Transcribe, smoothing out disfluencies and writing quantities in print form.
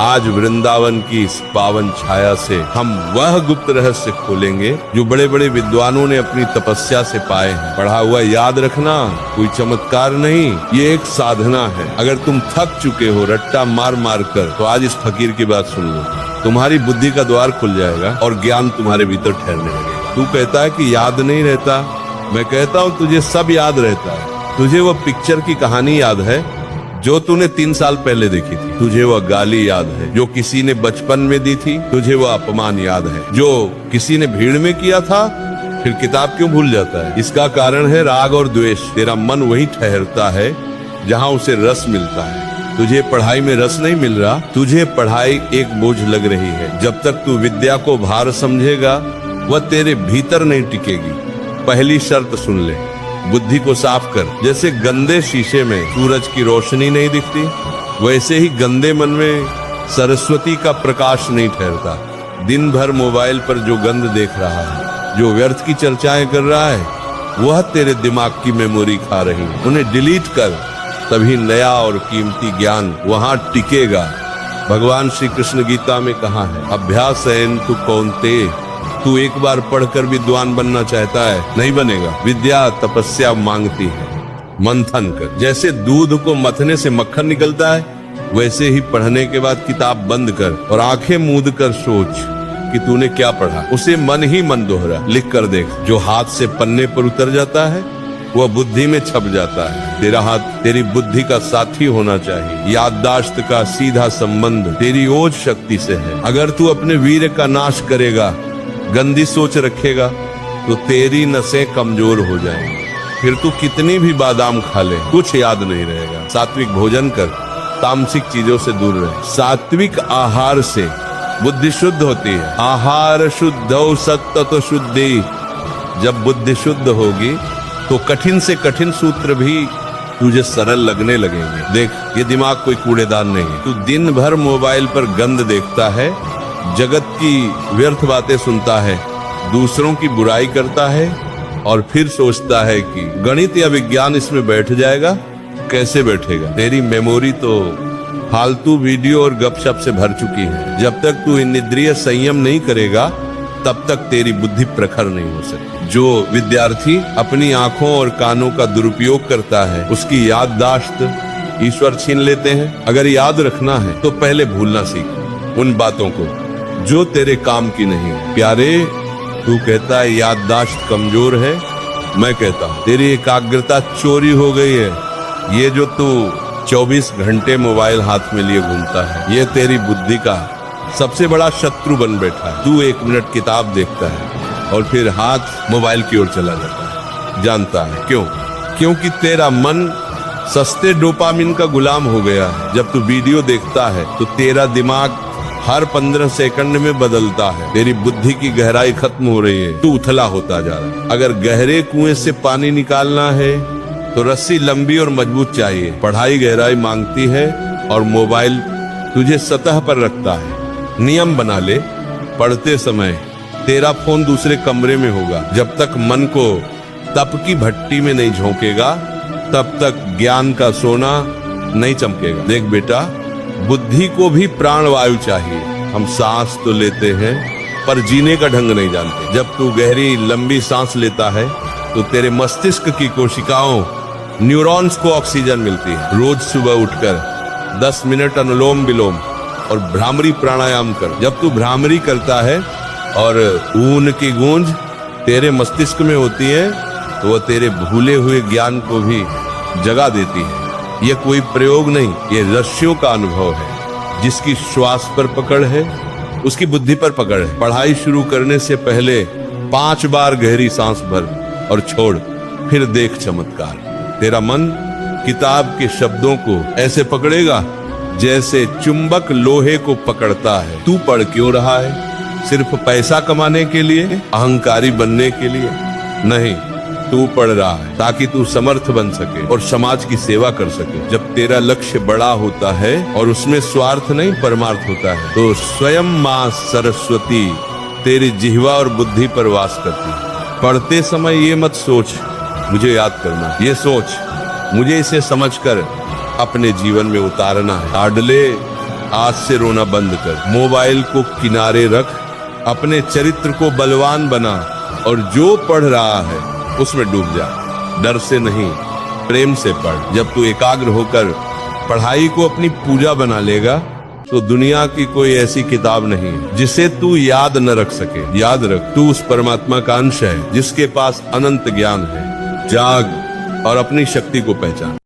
आज वृंदावन की इस पावन छाया से हम वह गुप्त रहस्य खोलेंगे जो बड़े बड़े विद्वानों ने अपनी तपस्या से पाए हैं। पढ़ा हुआ याद रखना कोई चमत्कार नहीं, ये एक साधना है। अगर तुम थक चुके हो रट्टा मार मार कर, तो आज इस फकीर की बात सुन लो, तुम्हारी बुद्धि का द्वार खुल जाएगा और ज्ञान तुम्हारे भीतर ठहरने लगेगा। तू कहता है कि याद नहीं रहता, मैं कहता हूँ तुझे सब याद रहता है। तुझे वो पिक्चर की कहानी याद है जो तूने 3 साल पहले देखी थी। तुझे वह गाली याद है जो किसी ने बचपन में दी थी। तुझे वह अपमान याद है जो किसी ने भीड़ में किया था। फिर किताब क्यों भूल जाता है? इसका कारण है राग और द्वेष। तेरा मन वहीं ठहरता है जहाँ उसे रस मिलता है। तुझे पढ़ाई में रस नहीं मिल रहा, तुझे पढ़ाई एक बोझ लग रही है। जब तक तू विद्या को भार समझेगा वह तेरे भीतर नहीं टिकेगी। पहली शर्त सुन ले, बुद्धि को साफ कर। जैसे गंदे शीशे में सूरज की रोशनी नहीं दिखती, वैसे ही गंदे मन में सरस्वती का प्रकाश नहीं ठहरता। दिन भर मोबाइल पर जो गंद देख रहा है, जो व्यर्थ की चर्चाएं कर रहा है, वह तेरे दिमाग की मेमोरी खा रही है। उन्हें डिलीट कर, तभी नया और कीमती ज्ञान वहां टिकेगा। भगवान श्री कृष्ण गीता में कहा है, अभ्यासेन तु कौन्तेय, तू एक बार पढ़कर विद्वान बनना चाहता है, नहीं बनेगा। विद्या तपस्या मांगती है, मंथन कर। जैसे दूध को मथने से मक्खन निकलता है, वैसे ही पढ़ने के बाद किताब बंद कर और आंखें मूंद कर सोच कि तूने क्या पढ़ा। उसे मन ही मन दोहरा, लिख कर देख। जो हाथ से पन्ने पर उतर जाता है वह बुद्धि में छप जाता है। तेरा हाथ तेरी बुद्धि का साथी होना चाहिए। याददाश्त का सीधा संबंध तेरी ओज शक्ति से है। अगर तू अपने वीर का नाश करेगा, गंदी सोच रखेगा, तो तेरी नसें कमजोर हो जाएंगी। फिर तू कितनी भी बादाम खा ले, कुछ याद नहीं रहेगा। सात्विक भोजन कर, तामसिक चीजों से दूर रहे। सात्विक आहार से बुद्धि शुद्ध होती है। आहार शुद्धौ सत्ततो शुद्धि। जब बुद्धि शुद्ध होगी तो कठिन से कठिन सूत्र भी तुझे सरल लगने लगेंगे। देख, ये दिमाग कोई कूड़ेदान नहीं है। तू दिन भर मोबाइल पर गंद देखता है, जगत की व्यर्थ बातें सुनता है, दूसरों की बुराई करता है और फिर सोचता है कि गणित या विज्ञान इसमें बैठ जाएगा। कैसे बैठेगा? तेरी मेमोरी तो फालतू वीडियो और गपशप से भर चुकी है। जब तक तू इंद्रिय संयम नहीं करेगा, तब तक तेरी बुद्धि प्रखर नहीं हो सकती। जो विद्यार्थी अपनी आंखों और कानों का दुरुपयोग करता है, उसकी याददाश्त ईश्वर छीन लेते हैं। अगर याद रखना है तो पहले भूलना सीख उन बातों को जो तेरे काम की नहीं है। प्यारे, तू कहता है याददाश्त कमजोर है, मैं कहता हूँ तेरी एकाग्रता चोरी हो गई है। ये जो तू 24 घंटे मोबाइल हाथ में लिए घूमता है, ये तेरी बुद्धि का सबसे बड़ा शत्रु बन बैठा है। तू 1 मिनट किताब देखता है और फिर हाथ मोबाइल की ओर चला जाता है। जानता है क्यों? क्योंकि तेरा मन सस्ते डोपामिन का गुलाम हो गया है। जब तू वीडियो देखता है तो तेरा दिमाग हर 15 सेकंड में बदलता है। तेरी बुद्धि की गहराई खत्म हो रही है, तू उथला होता जा रहा है। अगर गहरे कुएं से पानी निकालना है तो रस्सी लंबी और मजबूत चाहिए। पढ़ाई गहराई मांगती है और मोबाइल तुझे सतह पर रखता है। नियम बना ले, पढ़ते समय तेरा फोन दूसरे कमरे में होगा। जब तक मन को तप की भट्टी में नहीं झोंकेगा, तब तक ज्ञान का सोना नहीं चमकेगा। देख बेटा, बुद्धि को भी प्राण वायु चाहिए। हम सांस तो लेते हैं पर जीने का ढंग नहीं जानते। जब तू गहरी लंबी सांस लेता है तो तेरे मस्तिष्क की कोशिकाओं, न्यूरॉन्स को ऑक्सीजन मिलती है। रोज सुबह उठकर 10 मिनट अनुलोम विलोम और भ्रामरी प्राणायाम कर। जब तू भ्रामरी करता है और ऊन की गूंज तेरे मस्तिष्क में होती है, तो वह तेरे भूले हुए ज्ञान को भी जगा देती है। यह कोई प्रयोग नहीं, ये ऋषियों का अनुभव है। जिसकी श्वास पर पकड़ है, उसकी बुद्धि पर पकड़ है। पढ़ाई शुरू करने से पहले 5 बार गहरी सांस भर और छोड़, फिर देख चमत्कार। तेरा मन किताब के शब्दों को ऐसे पकड़ेगा जैसे चुंबक लोहे को पकड़ता है। तू पढ़ क्यों रहा है? सिर्फ पैसा कमाने के लिए, अहंकारी बनने के लिए नहीं। तू पढ़ रहा है ताकि तू समर्थ बन सके और समाज की सेवा कर सके। जब तेरा लक्ष्य बड़ा होता है और उसमें स्वार्थ नहीं परमार्थ होता है, तो स्वयं माँ सरस्वती तेरी जिह्वा और बुद्धि पर वास करती है। पढ़ते समय ये मत सोच मुझे याद करना, ये सोच मुझे इसे समझकर अपने जीवन में उतारना है। लाडले, आज से रोना बंद कर, मोबाइल को किनारे रख, अपने चरित्र को बलवान बना और जो पढ़ रहा है उसमें डूब जा। डर से नहीं, प्रेम से पढ़। जब तू एकाग्र होकर पढ़ाई को अपनी पूजा बना लेगा तो दुनिया की कोई ऐसी किताब नहीं है जिसे तू याद न रख सके। याद रख, तू उस परमात्मा का अंश है जिसके पास अनंत ज्ञान है। जाग और अपनी शक्ति को पहचान।